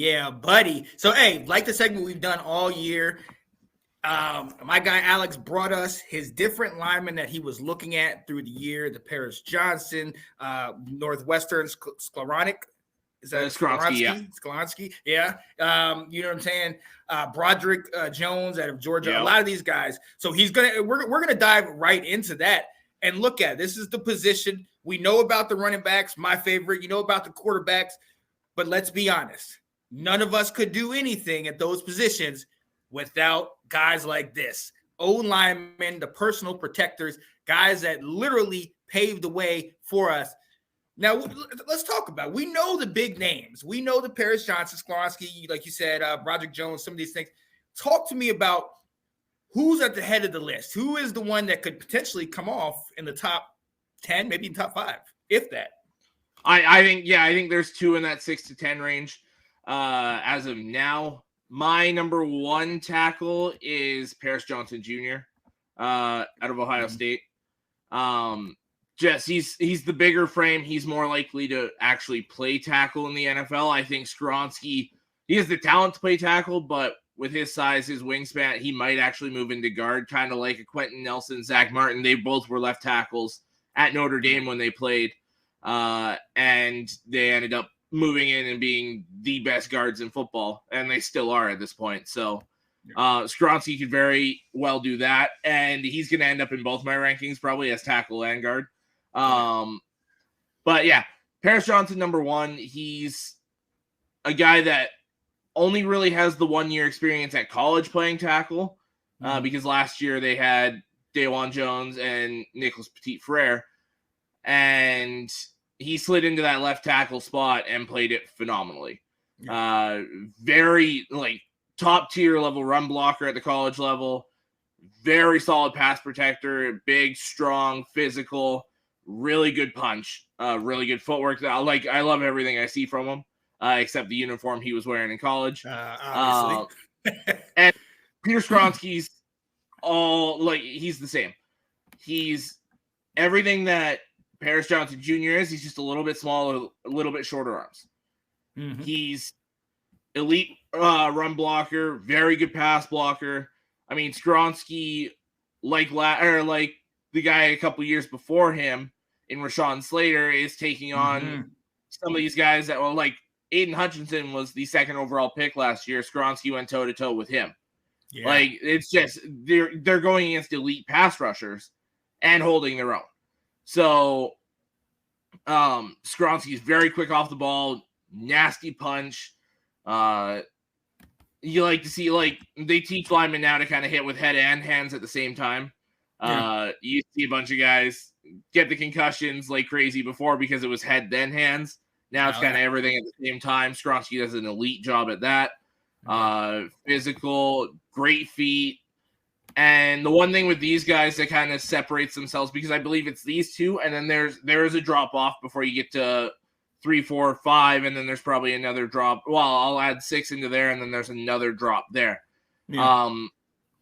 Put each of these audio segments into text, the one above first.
Yeah, buddy. So, hey, like the segment we've done all year, my guy Alex brought us his different linemen that he was looking at through the year. The Paris Johnson, Northwestern Skowronek. Is that Sklonsky? Yeah. You know what I'm saying? Broderick Jones out of Georgia. Yep. A lot of these guys. So we're gonna dive right into that and look at it. This is the position. We know about the running backs, my favorite. You know about the quarterbacks, but let's be honest. None of us could do anything at those positions without guys like this. O-linemen, the personal protectors, guys that literally paved the way for us. Now, let's talk about it. We know the big names. We know the Paris Johnson, Sklonsky, like you said, Broderick Jones, some of these things. Talk to me about who's at the head of the list. Who is the one that could potentially come off in the top 10, maybe in top 5, if that? I think there's 2 in that 6 to 10 range as of now. My number 1 tackle is Paris Johnson Jr. Out of Ohio State. He's the bigger frame. He's more likely to actually play tackle in the NFL. I think Sklonsky, he has the talent to play tackle, but with his size, his wingspan, he might actually move into guard, kind of like a Quentin Nelson, Zach Martin. They both were left tackles at Notre Dame when they played, and they ended up moving in and being the best guards in football, and they still are at this point. So Sklonsky could very well do that, and he's going to end up in both my rankings probably as tackle and guard. But yeah, Paris Johnson, number 1. He's a guy that only really has the 1 year experience at college playing tackle, because last year they had Dawan Jones and Nicholas Petit-Frere, and he slid into that left tackle spot and played it phenomenally. Very top tier level run blocker at the college level, very solid pass protector, big, strong, physical, really good punch, really good footwork. I love everything I see from him, except the uniform he was wearing in college. Obviously. And Peter Sklonsky's he's the same. He's everything that Paris Johnson Jr. is. He's just a little bit smaller, a little bit shorter arms. Mm-hmm. He's elite run blocker, very good pass blocker. I mean, Sklonsky, like the guy a couple years before him in Rashawn Slater, is taking on some of these guys that were like Aiden Hutchinson was the 2nd overall pick last year. Sklonsky went toe to toe with him. Yeah. It's just they're going against elite pass rushers and holding their own. So Sklonsky is very quick off the ball, nasty punch. You like to see, they teach linemen now to kind of hit with head and hands at the same time. You see a bunch of guys get the concussions like crazy before because it was head then hands. Now it's kind of everything at the same time. Sklonsky does an elite job at that. Physical, great feet. And the one thing with these guys that kind of separates themselves, because I believe it's these 2, and then there is a drop off before you get to 3, 4, 5, and then there's probably another drop. Well, I'll add 6 into there, and then there's another drop there. Yeah.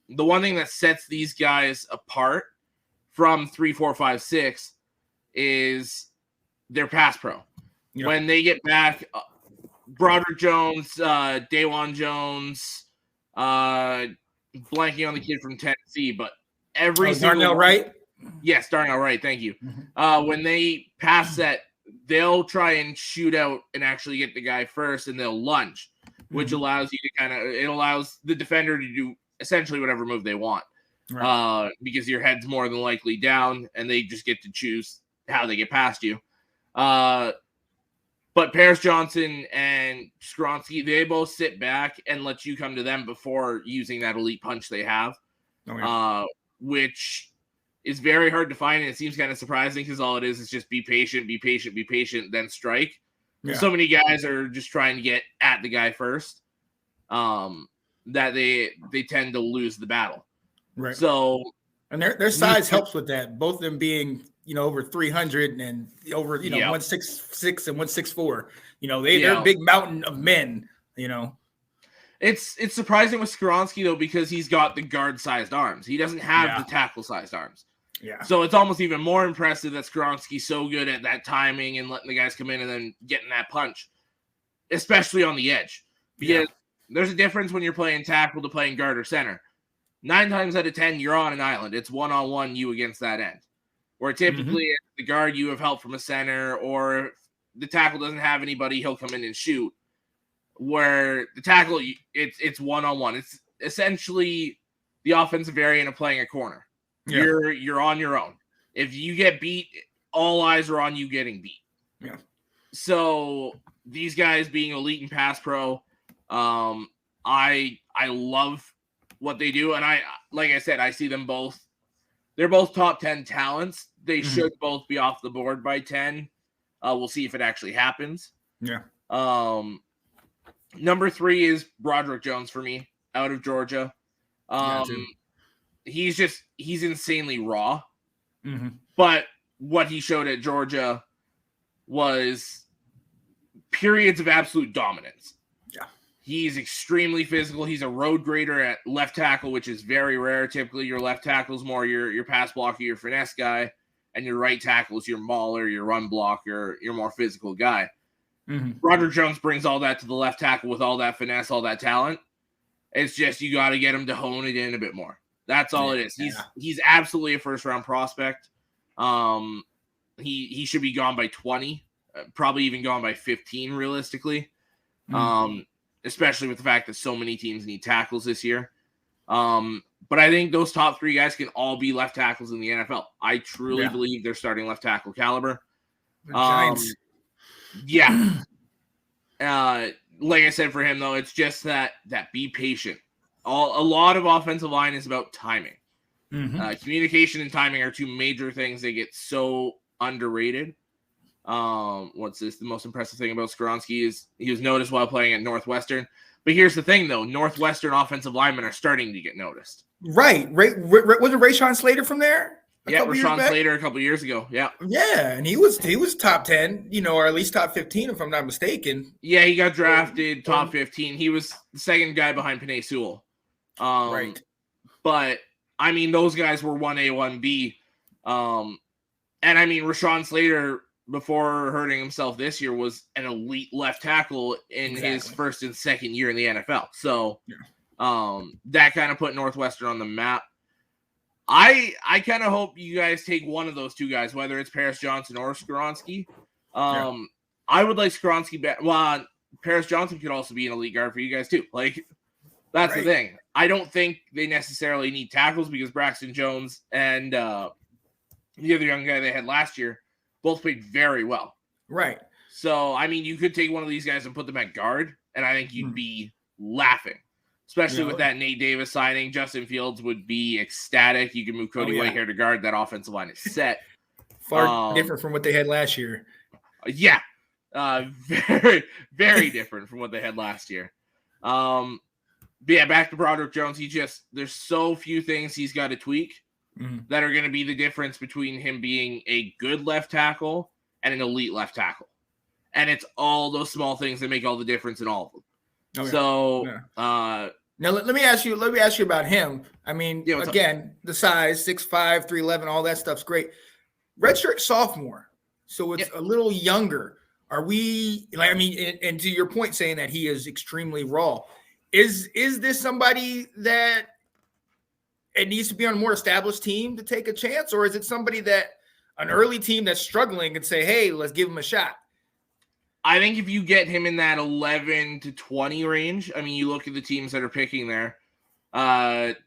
The one thing that sets these guys apart from 3, 4, 5, 6 is their pass pro. Yeah. When they get back, Broderick Jones, Dawan Jones, blanking on the kid from Tennessee, but every Darnell Wright? Yes, Darnell Wright, thank you. Mm-hmm. When they pass set, they'll try and shoot out and actually get the guy first, and they'll lunge, which allows you to it allows the defender to do essentially whatever move they want. Right. Because your head's more than likely down, and they just get to choose how they get past you. But Paris Johnson and Sklonsky, they both sit back and let you come to them before using that elite punch they have, which is very hard to find, and it seems kind of surprising because all it is just be patient, then strike. Yeah. So many guys are just trying to get at the guy first, that they tend to lose the battle. Right. So, and their size helps with that. Both of them being over 300 and over 166 and 164. They're a big mountain of men. It's surprising with Sklonsky though, because he's got the guard-sized arms. He doesn't have the tackle-sized arms. Yeah. So it's almost even more impressive that Sklonsky's so good at that timing and letting the guys come in and then getting that punch, especially on the edge. Because there's a difference when you're playing tackle to playing guard or center. 9 times out of 10, you're on an island. It's one-on-one you against that end. Where typically at the guard, you have help from a center, or if the tackle doesn't have anybody, he'll come in and shoot. Where the tackle, it's one-on-one. It's essentially the offensive variant of playing a corner. Yeah. You're on your own. If you get beat, all eyes are on you getting beat. Yeah. So these guys being elite and pass pro, I love what they do, and like I said, I see them both. They're both top 10 talents. They should both be off the board by 10. We'll see if it actually happens. Yeah. Number 3 is Broderick Jones for me, out of Georgia. He's insanely raw. But what he showed at Georgia was periods of absolute dominance. Yeah. He's extremely physical. He's a road grader at left tackle, which is very rare. Typically, your left tackle is more your pass blocker, your finesse guy, and your right tackle is your mauler, your run blocker, your more physical guy. Broderick Jones brings all that to the left tackle with all that finesse, all that talent. It's just you got to get him to hone it in a bit more. That's all it is. He's absolutely a first-round prospect. He should be gone by 20, probably even gone by 15 realistically. Especially with the fact that so many teams need tackles this year. But I think those top 3 guys can all be left tackles in the NFL. I truly believe they're starting left tackle caliber. Giants. Like I said, for him though, it's just that be patient. A lot of offensive line is about timing. Communication and timing are 2 major things that get so underrated. What's this? The most impressive thing about Skoronski is he was noticed while playing at Northwestern. But here's the thing, though: Northwestern offensive linemen are starting to get noticed. Right. Was it Rashawn Slater from there? Rashawn Slater a couple years ago. Yeah, and he was top 10, or at least top 15, if I'm not mistaken. Yeah, he got drafted top 15. He was the second guy behind Penei Sewell. Right. But I mean, those guys were 1A, 1B. And I mean, Rashawn Slater, before hurting himself this year, was an elite left tackle in his first and second year in the NFL. So that kind of put Northwestern on the map. I kind of hope you guys take one of those 2 guys, whether it's Paris Johnson or Skoronski. I would like Skoronski back. Well, Paris Johnson could also be an elite guard for you guys too. Like, that's the thing. I don't think they necessarily need tackles because Braxton Jones and the other young guy they had last year both played very well. Right. So, I mean, you could take one of these guys and put them at guard, and I think you'd be laughing. Especially with that Nate Davis signing. Justin Fields would be ecstatic. You can move Cody Whitehair to guard. That offensive line is set. Far different from what they had last year. Yeah. Very, very different from what they had last year. But yeah, back to Broderick Jones. There's so few things he's got to tweak that are going to be the difference between him being a good left tackle and an elite left tackle. And it's all those small things that make all the difference in all of them. Now let me ask you about him. I mean, again, the size, 6'5", 311, all that stuff's great. Redshirt sophomore, so it's a little younger. Are we like? I mean, and to your point, saying that he is extremely raw, is this somebody that it needs to be on a more established team to take a chance, or is it somebody that an early team that's struggling can say, hey, let's give him a shot? I think if you get him in that 11 to 20 range, I mean, you look at the teams that are picking there.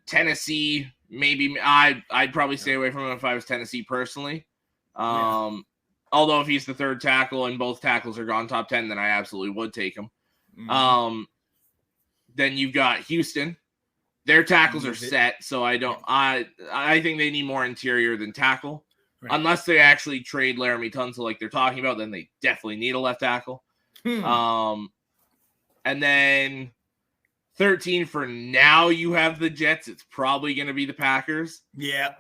Tennessee, maybe I'd probably stay away from him if I was Tennessee personally. Although if he's the 3rd tackle and both tackles are gone top 10, then I absolutely would take him. Then you've got Houston. Their tackles are set, so I think they need more interior than tackle. Right. Unless they actually trade Laramie Tunsil like they're talking about, then they definitely need a left tackle. And then 13 for now, you have the Jets. It's probably going to be the Packers. Yeah.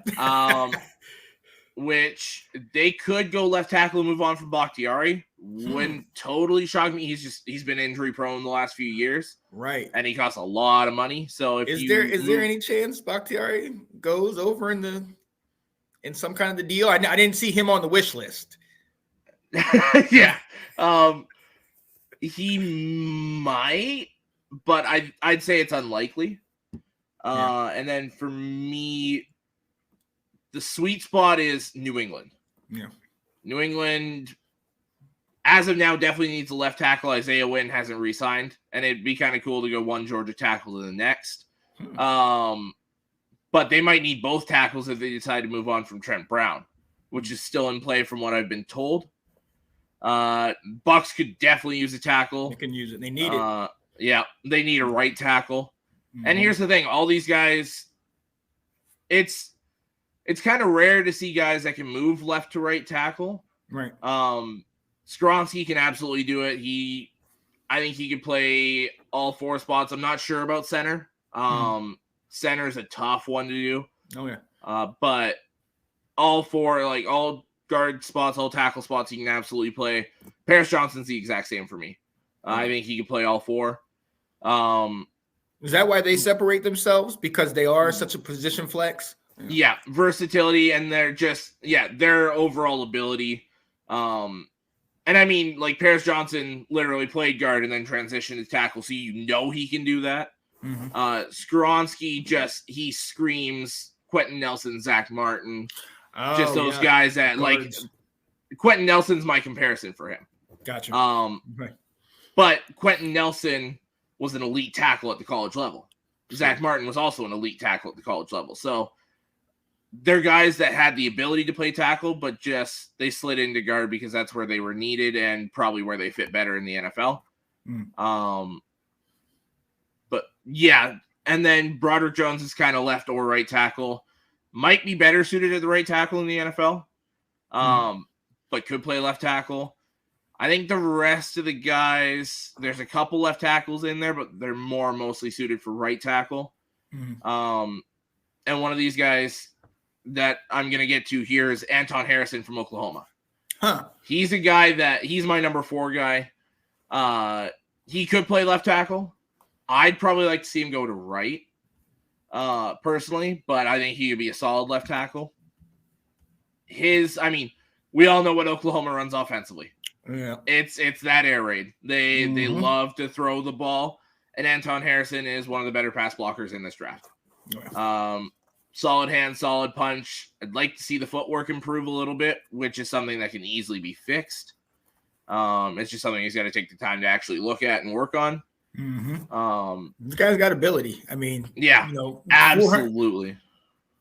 Which they could go left tackle and move on from Bakhtiari. Wouldn't totally shock me. He's been injury prone the last few years. Right. And he costs a lot of money. So is there any chance Bakhtiari goes over in some kind of the deal? I didn't see him on the wish list. Yeah. He might. but I'd say it's unlikely. And then for me, the sweet spot is New England. Yeah. New England, as of now, definitely needs a left tackle. Isaiah Wynn hasn't re-signed, and it'd be kind of cool to go one Georgia tackle to the next. But they might need both tackles if they decide to move on from Trent Brown, which is still in play from what I've been told. Bucks could definitely use a tackle. They can use it. They need it. Yeah, they need a right tackle. And here's the thing: all these guys, it's kind of rare to see guys that can move left to right tackle. Right. Skronsky can absolutely do it. I think he could play all four spots. I'm not sure about center. Center is a tough one to do. Oh yeah. But all four, like all guard spots, all tackle spots, he can absolutely play. Paris Johnson's the exact same for me. I think he can play all four. Is that why they separate themselves? Because they are such a position flex? Yeah, versatility, and they're just, their overall ability. And I mean, like, Paris Johnson literally played guard and then transitioned to tackle, so you know he can do that. Skronsky he screams Quentin Nelson, Zach Martin, just those guys that, guards. Like, Quentin Nelson's my comparison for him. Gotcha. Right. But Quentin Nelson was an elite tackle at the college level. Zach Martin was also an elite tackle at the college level. So they're guys that had the ability to play tackle, but just they slid into guard because that's where they were needed and probably where they fit better in the NFL. But yeah, and then Broderick Jones is kind of left or right tackle. Might be better suited at the right tackle in the NFL, but could play left tackle. I think the rest of the guys, there's a couple left tackles in there, but they're mostly suited for right tackle. And one of these guys that I'm going to get to here is Anton Harrison from Oklahoma. He's a guy he's my number 4 guy. He could play left tackle. I'd probably like to see him go to right, personally, but I think he could be a solid left tackle. We all know what Oklahoma runs offensively. Yeah, it's that air raid. They love to throw the ball, and Anton Harrison is one of the better pass blockers in this draft. Solid hand, solid punch. I'd like to see the footwork improve a little bit, which is something that can easily be fixed. It's just something he's got to take the time to actually look at and work on. This guy's got ability. I mean, absolutely.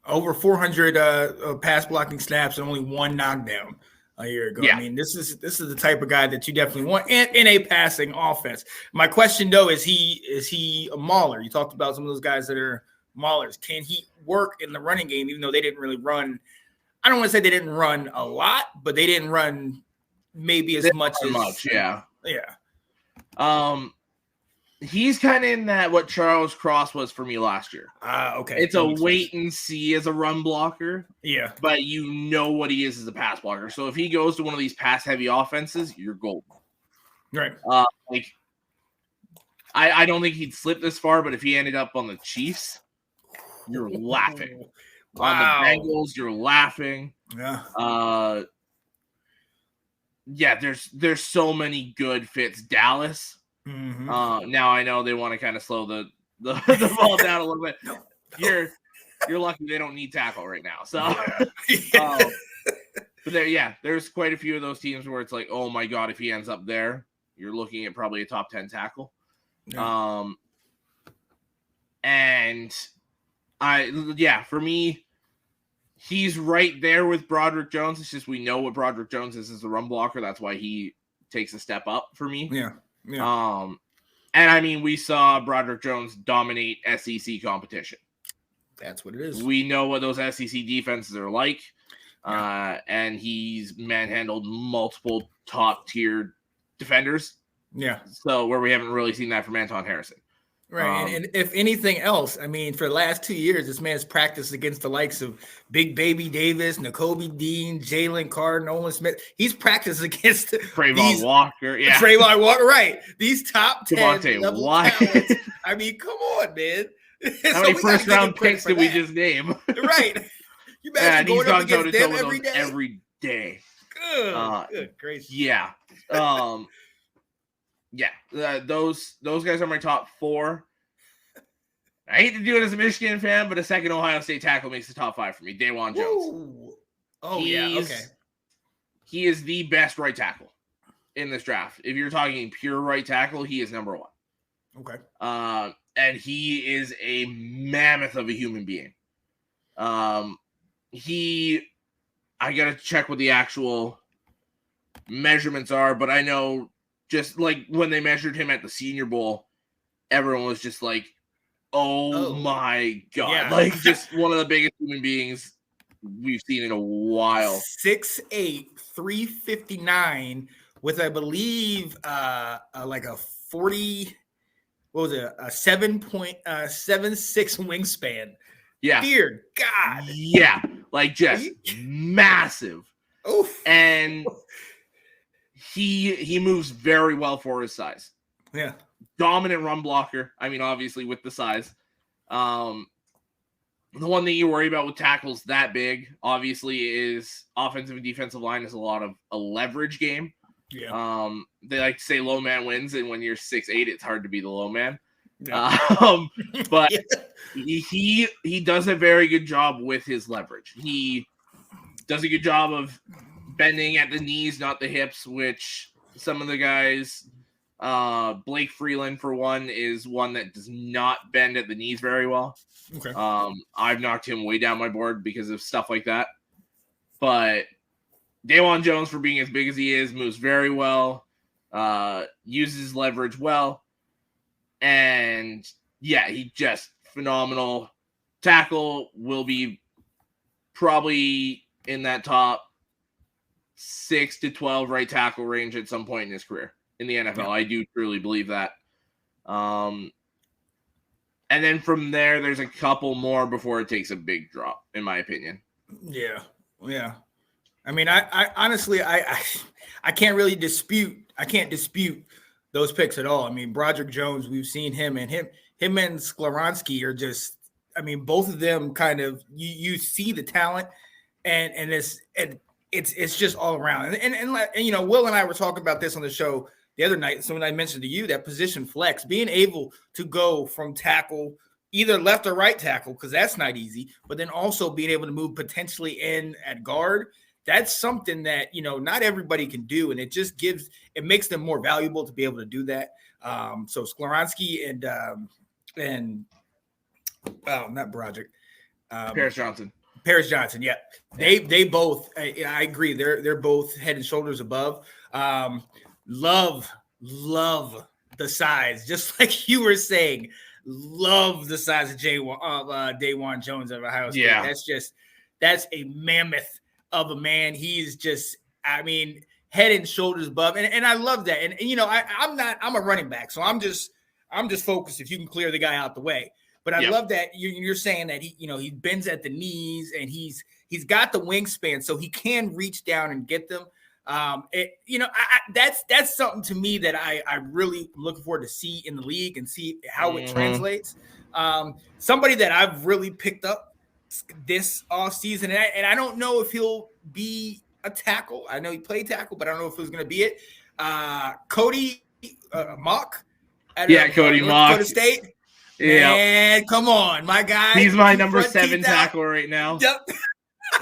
Over 400 pass blocking snaps and only 1 knockdown a year ago. I mean, this is the type of guy that you definitely want in a passing offense. My question though is he a mauler? You talked about some of those guys that are maulers. Can he work in the running game, even though they didn't really run? I don't want to say they didn't run a lot, but they didn't run maybe as much. Yeah. He's kind of in that what Charles Cross was for me last year. Okay. It's a wait and see as a run blocker. Yeah. But you know what he is as a pass blocker. So if he goes to one of these pass heavy offenses, you're golden. Right. I don't think he'd slip this far, but if he ended up on the Chiefs, you're laughing. Wow. On the Bengals, you're laughing. Yeah. There's so many good fits. Dallas. Now I know they want to kind of slow the ball down a little bit. You're lucky they don't need tackle right now. So, but there's quite a few of those teams where it's like, oh my god, if he ends up there, you're looking at probably a top 10 tackle. And for me, he's right there with Broderick Jones. It's just we know what Broderick Jones is as a run blocker. That's why he takes a step up for me. Yeah. And I mean, we saw Broderick Jones dominate SEC competition. That's what it is. We know what those SEC defenses are like. And he's manhandled multiple top tier defenders. Yeah. So where we haven't really seen that from Anton Harrison. Right. And if anything else, I mean, for the last 2 years, this man's practiced against the likes of Big Baby Davis, Nakobe Dean, Jalen Carr, Nolan Smith. He's practiced against Trayvon Walker. Yeah. Trayvon Walker. Right. These top 10 level Wyatt. talents. I mean, come on, man. How many first round picks did we just name? Right. You imagine going up against them every day. Good gracious. Yeah. Yeah, those guys are my top 4. I hate to do it as a Michigan fan, but a second Ohio State tackle makes the top 5 for me. Dawan Jones. Woo. Oh, yeah. Okay. He is the best right tackle in this draft. If you're talking pure right tackle, he is number 1. Okay. And he is a mammoth of a human being. I gotta check what the actual measurements are, but I know just like when they measured him at the Senior Bowl, everyone was just like, oh my God. Yeah. Like just one of the biggest human beings we've seen in a while. 6'8", 359 with, I believe, like a 40, what was it, a 7.76 wingspan. Yeah. Dear God. Yeah. Like just massive. Oof. And he moves very well for his size. Yeah. Dominant run blocker. I mean, obviously with the size. The one thing you worry about with tackles that big, obviously, is offensive and defensive line is a lot of a leverage game. Yeah. They like to say low man wins, and when you're 6'8", it's hard to be the low man. Yeah. But he does a very good job with his leverage. He does a good job of bending at the knees, not the hips, which some of the guys, Blake Freeland for one, is one that does not bend at the knees very well. Okay. I've knocked him way down my board because of stuff like that. But Dawan Jones, for being as big as he is, moves very well, uses leverage well, and yeah, he just phenomenal tackle. Will be probably in that top 6 to 12 right tackle range at some point in his career in the NFL. Yeah. I do truly believe that. And then from there, there's a couple more before it takes a big drop, in my opinion. Yeah. Yeah. I mean, I honestly, I can't really dispute. I can't dispute those picks at all. I mean, Broderick Jones, we've seen him and Skoronski are just, I mean, both of them kind of, you see the talent and it's just all around. And you know, Will and I were talking about this on the show the other night. So when I mentioned to you that position flex, being able to go from tackle, either left or right tackle, because that's not easy, but then also being able to move potentially in at guard, that's something that, you know, not everybody can do. And it just makes them more valuable to be able to do that. So Skoronski and not Broderick. Paris Johnson. Yeah. They both, I agree. They're both head and shoulders above. Love the size, just like you were saying. Love the size of Dawan Jones of Ohio State. Yeah. That's a mammoth of a man. He is just, I mean, head and shoulders above, and I love that. And you know, I'm a running back, so I'm just focused if you can clear the guy out the way. But I love that you're saying that he bends at the knees and he's got the wingspan, so he can reach down and get them. That's something to me that I really looking forward to see in the league and see how it translates. Somebody that I've really picked up this off season, and I don't know if he'll be a tackle. I know he played tackle, but I don't know if it was going to be it. Cody Mock. Cody Mock. Dakota State. Yeah, man, come on, my guy. He's my number 7 tackle right now. Yep.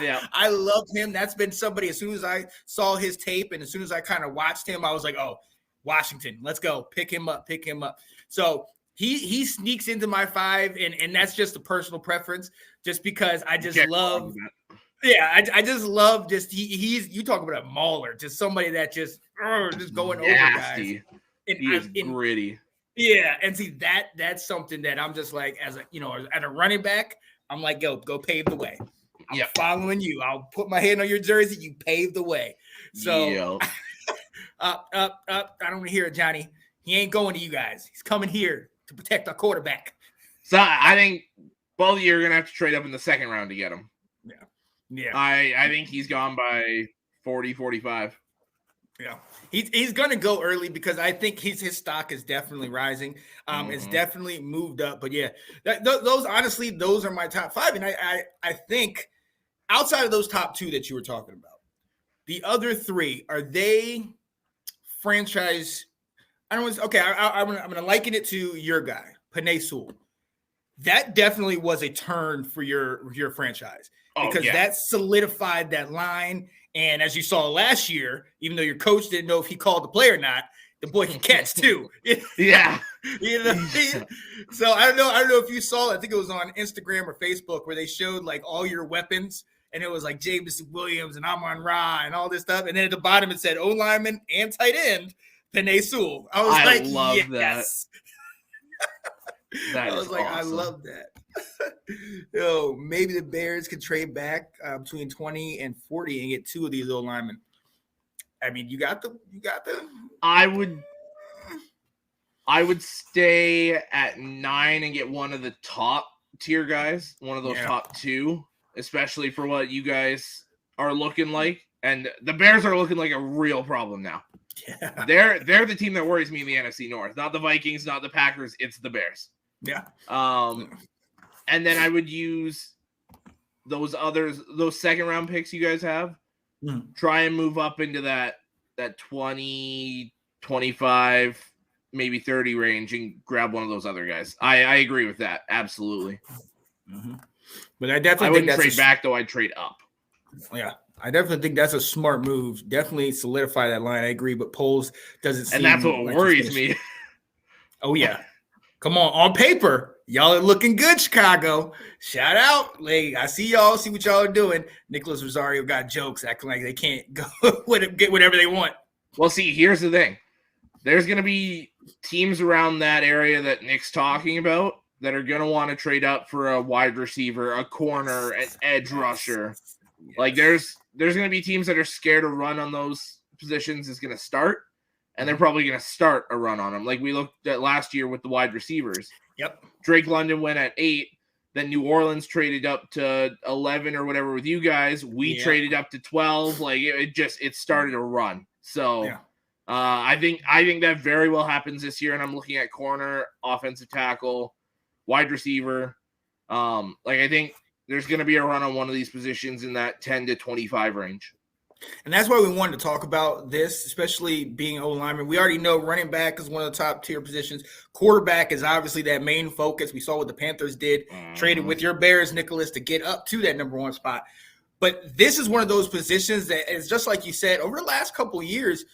Yeah, I love him. That's been somebody, as soon as I saw his tape and as soon as I kind of watched him, I was like, oh, Washington, let's go. Pick him up. So he sneaks into my 5, and that's just a personal preference, just because I just love – I just love he's – you talk about a mauler, just somebody that just going over guys. He's gritty. Yeah, and see, that's something that I'm just like, as a running back, I'm like, go pave the way. I'm following you. I'll put my hand on your jersey. You paved the way. So up. I don't want to hear it, Johnny. He ain't going to you guys. He's coming here to protect our quarterback. So I think both of you are going to have to trade up in the second round to get him. Yeah. I think he's gone by 40, 45. Yeah. He's going to go early because I think his stock is definitely rising. It's definitely moved up. But yeah, those are my top 5. And I think outside of those top 2 that you were talking about, the other 3, are they franchise I don't want. Okay, I'm gonna liken it to your guy, Panay Sewell. That definitely was a turn for your franchise because that solidified that line. And as you saw last year, even though your coach didn't know if he called the play or not, the boy can catch too. Yeah. So I don't know if you saw it. I think it was on Instagram or Facebook where they showed like all your weapons. And it was like Jameson Williams and Amon Ra and all this stuff. And then at the bottom it said O lineman and tight end, Panay Sewell. I love yes. That. I was like, awesome. I love that. Yo, maybe the Bears could trade back between 20 and 40 and get 2 of these O linemen. I mean, you got the. I would stay at 9 and get one of the top tier guys, one of those top 2. Especially for what you guys are looking like. And the Bears are looking like a real problem now. Yeah. They're the team that worries me in the NFC North. Not the Vikings, not the Packers. It's the Bears. Yeah. And then I would use those second round picks you guys have. Try and move up into that 20, 25, maybe 30 range and grab one of those other guys. I agree with that. Absolutely. Mm-hmm. But I definitely wouldn't trade back, though. I'd trade up. Yeah, I definitely think that's a smart move. Definitely solidify that line. I agree, but Poles doesn't seem. And that's what worries me. Oh, yeah. Come on paper, y'all are looking good, Chicago. Shout out. Like, I see y'all, see what y'all are doing. Nicholas Rosario got jokes acting like they can't go get whatever they want. Well, see, here's the thing. There's going to be teams around that area that Nick's talking about that are going to want to trade up for a wide receiver, a corner, an edge rusher. Yes. Like there's going to be teams that are scared to run on those positions is going to start, and they're probably going to start a run on them. Like we looked at last year with the wide receivers. Yep. Drake London went at 8. Then New Orleans traded up to 11 or whatever with you guys. We traded up to 12. Like it started a run. So I think that very well happens this year. And I'm looking at corner, offensive tackle, wide receiver. I think there's going to be a run on one of these positions in that 10 to 25 range. And that's why we wanted to talk about this, especially being O-lineman. We already know running back is one of the top tier positions. Quarterback is obviously that main focus. We saw what the Panthers did, traded with your Bears, Nicholas, to get up to that number 1 spot. But this is one of those positions that is just like you said, over the last couple of years,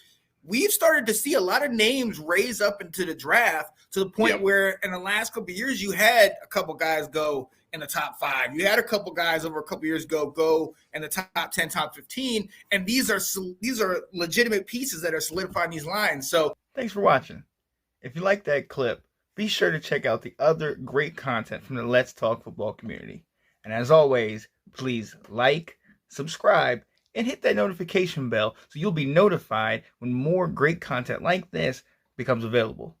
we've started to see a lot of names raise up into the draft to the point where in the last couple of years, you had a couple guys go in the top 5. You had a couple guys over a couple of years go in the top 10, top 15. And these are legitimate pieces that are solidifying these lines. So thanks for watching. If you like that clip, be sure to check out the other great content from the Let's Talk Football community. And as always, please like, subscribe, and hit that notification bell so you'll be notified when more great content like this becomes available.